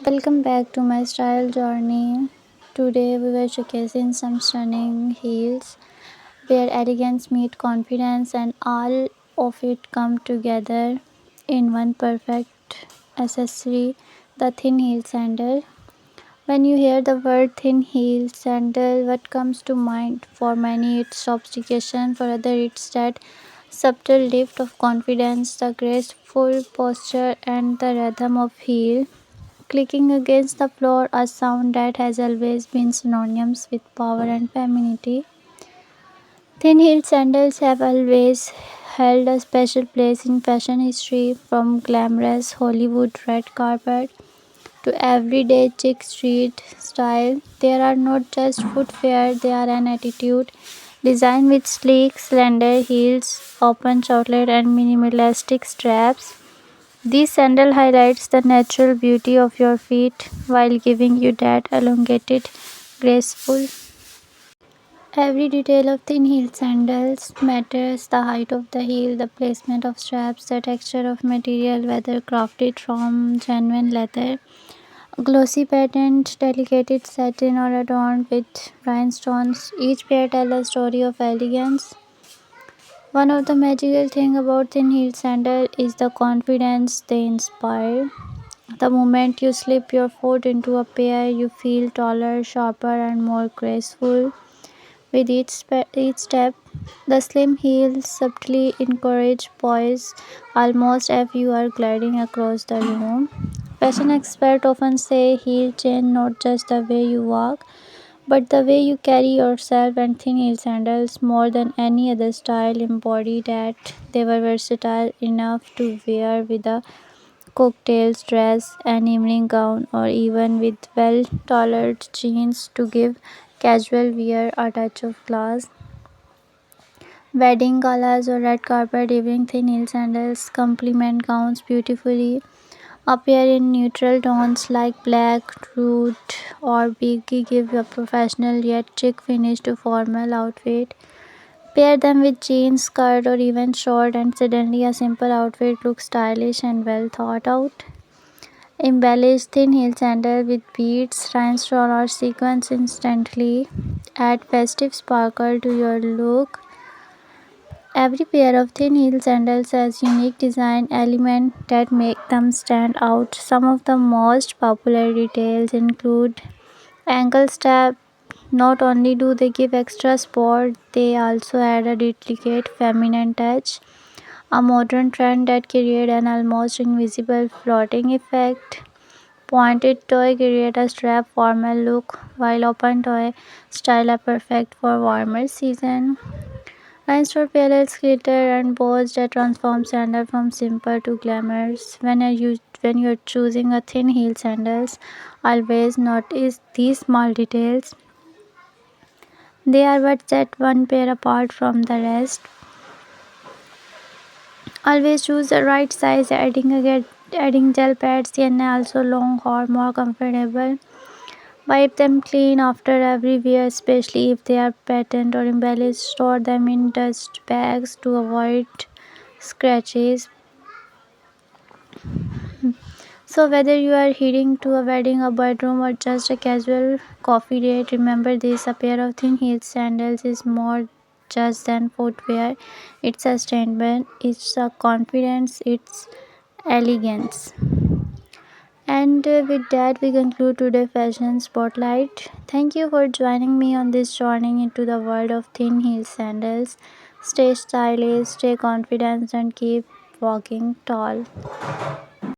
Welcome back to my style journey. Today we were showcasing some stunning heels where elegance meet confidence and all of it come together in one perfect accessory, the thin heel sandal. When you hear the word thin heel sandal, what comes to mind? For many it's sophistication, for others it's that subtle lift of confidence, the graceful posture and the rhythm of heel clicking against the floor, a sound that has always been synonymous with power and femininity. Thin heeled sandals have always held a special place in fashion history, from glamorous Hollywood red carpet to everyday chic street style. They are not just footwear, they are an attitude. Designed with sleek, slender heels, open chocolate, and minimalistic straps, this sandal highlights the natural beauty of your feet while giving you that elongated, graceful. Every detail of thin heel sandals matters the height of the heel, the placement of straps, the texture of material, whether crafted from genuine leather, glossy patterned, delicate satin, or adorned with rhinestones. Each pair tells a story of elegance. One of the magical things about thin heel sandal is the confidence they inspire. The moment you slip your foot into a pair, you feel taller, sharper, and more graceful. With each step, the slim heels subtly encourage poise, almost as you are gliding across the room. Fashion experts often say heel change not just the way you walk, but the way you carry yourself, and thin heel sandals, more than any other style, embody that. They were versatile enough to wear with a cocktails dress, an evening gown, or even with well tailored jeans to give casual wear a touch of class. Wedding galas or red carpet evening thin heel sandals complement gowns beautifully. Appear in neutral tones like black, nude, or beige give a professional yet chic finish to formal outfit. Pair them with jeans, skirt, or even short, and suddenly a simple outfit looks stylish and well thought out. Embellish thin heel sandal with beads, rhinestone, or sequins instantly. Add festive sparkle to your look. Every pair of thin heel sandals has unique design elements that make them stand out. Some of the most popular details include ankle strap. Not only do they give extra support, they also add a delicate feminine touch, a modern trend that creates an almost invisible floating effect. Pointed toe create a strap formal look, while open toe style are perfect for warmer season. Rhinestone palettes, glitter, and bows that transform sandal from simple to glamorous. When you're choosing a thin heel sandals, always notice these small details. They are what set one pair apart from the rest. Always choose the right size, adding gel pads and also long or more comfortable. Wipe them clean after every wear, especially if they are patterned or embellished. Store them in dust bags to avoid scratches. So, whether you are heading to a wedding, a bedroom, or just a casual coffee date, remember this: a pair of thin heeled sandals is more just than footwear. It's a statement, it's a confidence, it's elegance. And with that, we conclude today's fashion spotlight. Thank you for joining me on this journey into the world of thin heel sandals. Stay stylish, stay confident, and keep walking tall.